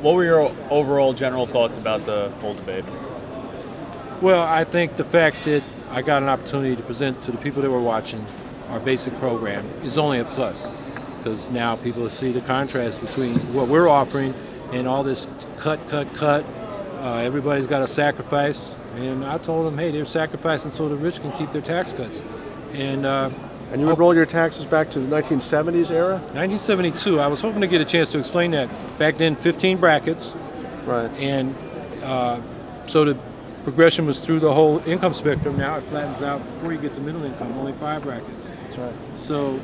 what were your overall general thoughts about the whole debate? Well, I think the fact that I got an opportunity to present to the people that were watching our basic program is only a plus, because now people see the contrast between what we're offering and all this cut. Everybody's got to sacrifice, and I told them, hey, they're sacrificing so the rich can keep their tax cuts. And you would roll your taxes back to the 1970s era? 1972. I was hoping to get a chance to explain that. Back then, 15 brackets. Right. And so the progression was through the whole income spectrum. Now it flattens out before you get to middle income, only 5 brackets. That's right. So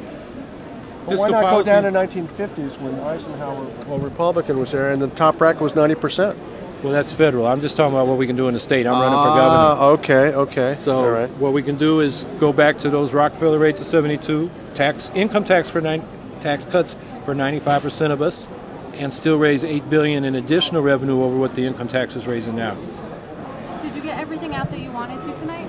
but why not go down to 1950s when Eisenhower, well, Republican was there, and the top bracket was 90%? Well, that's federal. I'm just talking about what we can do in the state. I'm running for governor. Okay. So all right. What we can do is go back to those Rockefeller rates of 72, income tax cuts for 95% of us, and still raise $8 billion in additional revenue over what the income tax is raising now. Did you get everything out that you wanted to tonight?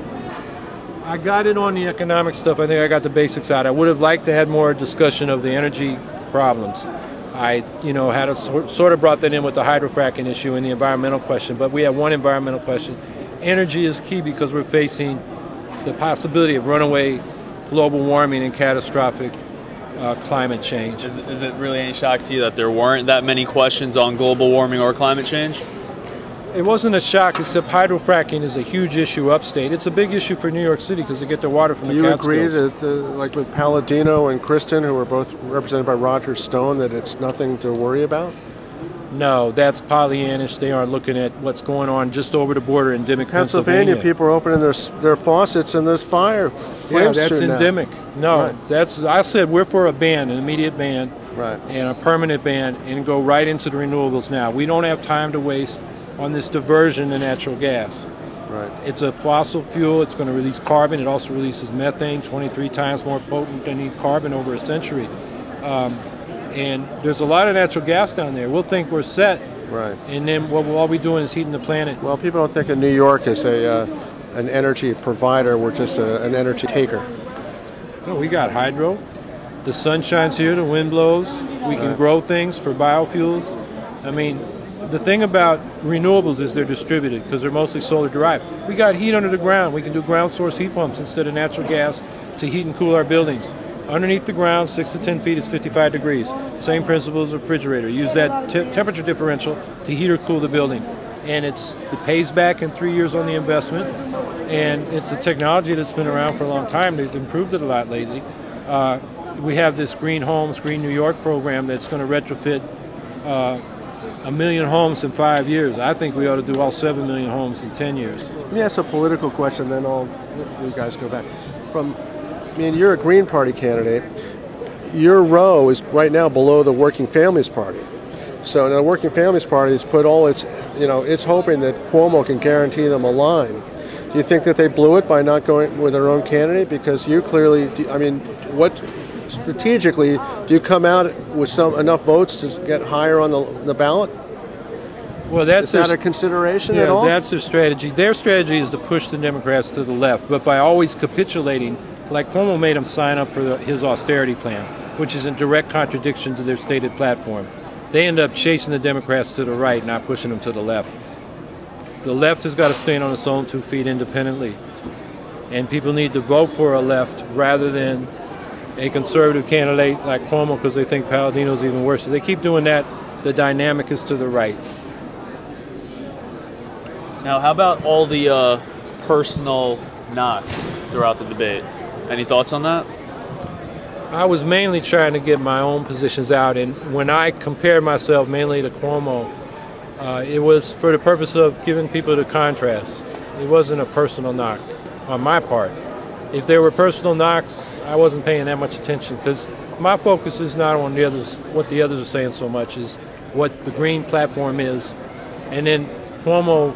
I got it on the economic stuff. I think I got the basics out. I would have liked to have more discussion of the energy problems. I, had sort of brought that in with the hydrofracking issue and the environmental question, but we have one environmental question. Energy is key because we're facing the possibility of runaway global warming and catastrophic climate change. Is it really any shock to you that there weren't that many questions on global warming or climate change? It wasn't a shock, except hydrofracking is a huge issue upstate. It's a big issue for New York City because they get their water from the Catskills. Do you agree that, like with Palladino and Kristen, who are both represented by Roger Stone, that it's nothing to worry about? No, that's Pollyannish. They aren't looking at what's going on just over the border in endemic Pennsylvania. People are opening their faucets and there's fire. Yeah, that's endemic. No, right. I said we're for a ban, an immediate ban, right, and a permanent ban, and go right into the renewables now. We don't have time to waste on this diversion to natural gas. Right. It's a fossil fuel. It's going to release carbon. It also releases methane, 23 times more potent than carbon over a century. And there's a lot of natural gas down there. We'll think we're set. Right. And then what we'll all be doing is heating the planet. Well, people don't think of New York as an energy provider. We're just an energy taker. No, we got hydro. The sun shines here. The wind blows. We can grow things for biofuels. I mean, the thing about renewables is they're distributed because they're mostly solar derived. We got heat under the ground. We can do ground source heat pumps instead of natural gas to heat and cool our buildings. Underneath the ground, 6 to 10 feet, it's 55 degrees. Same principle as a refrigerator. Use that temperature differential to heat or cool the building. And it pays back in 3 years on the investment. And it's a technology that's been around for a long time. They've improved it a lot lately. We have this Green Homes, Green New York program that's going to retrofit 1 million homes in 5 years. I think we ought to do all 7 million homes in 10 years. Let me ask a political question, then you guys go back. You're a Green Party candidate. Your row is right now below the Working Families Party. So the Working Families Party has put all its, it's hoping that Cuomo can guarantee them a line. Do you think that they blew it by not going with their own candidate? Because you clearly, what strategically do you come out with enough votes to get higher on the ballot? Well, is that a consideration at all? Yeah, that's their strategy. Their strategy is to push the Democrats to the left, but by always capitulating, like Cuomo made them sign up for his austerity plan, which is in direct contradiction to their stated platform. They end up chasing the Democrats to the right, not pushing them to the left. The left has got to stand on its own 2 feet independently, and people need to vote for a left rather than a conservative candidate like Cuomo because they think Palladino's even worse. If they keep doing that, the dynamic is to the right. Now, how about all the personal knocks throughout the debate? Any thoughts on that? I was mainly trying to get my own positions out, and when I compared myself mainly to Cuomo, it was for the purpose of giving people the contrast. It wasn't a personal knock on my part. If there were personal knocks, I wasn't paying that much attention because my focus is not on what the others are saying so much, is what the Green platform is. And then Cuomo,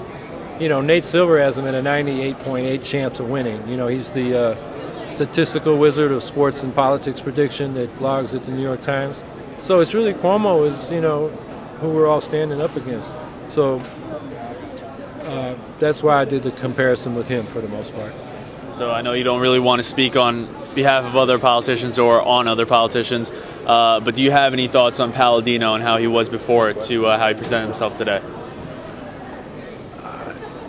Nate Silver has him at a 98.8 chance of winning. He's the statistical wizard of sports and politics prediction that blogs at the New York Times. So it's really Cuomo is, who we're all standing up against. So that's why I did the comparison with him for the most part. So I know you don't really want to speak on behalf of other politicians or on other politicians, But do you have any thoughts on Palladino and how he was before to how he presented himself today?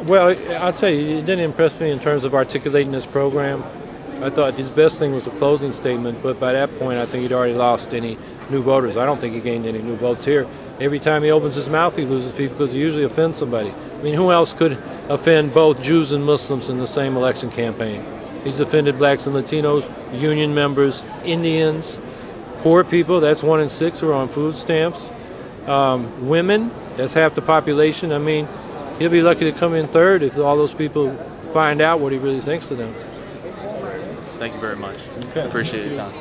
Well, I'll tell you, it didn't impress me in terms of articulating this program. I thought his best thing was a closing statement, but by that point, I think he'd already lost any new voters. I don't think he gained any new votes here. Every time he opens his mouth, he loses people because he usually offends somebody. I mean, who else could offend both Jews and Muslims in the same election campaign? He's offended blacks and Latinos, union members, Indians, poor people, that's 1 in 6 who are on food stamps, women, that's half the population. I mean, he'll be lucky to come in third if all those people find out what he really thinks of them. Thank you very much. Okay. Appreciate your time.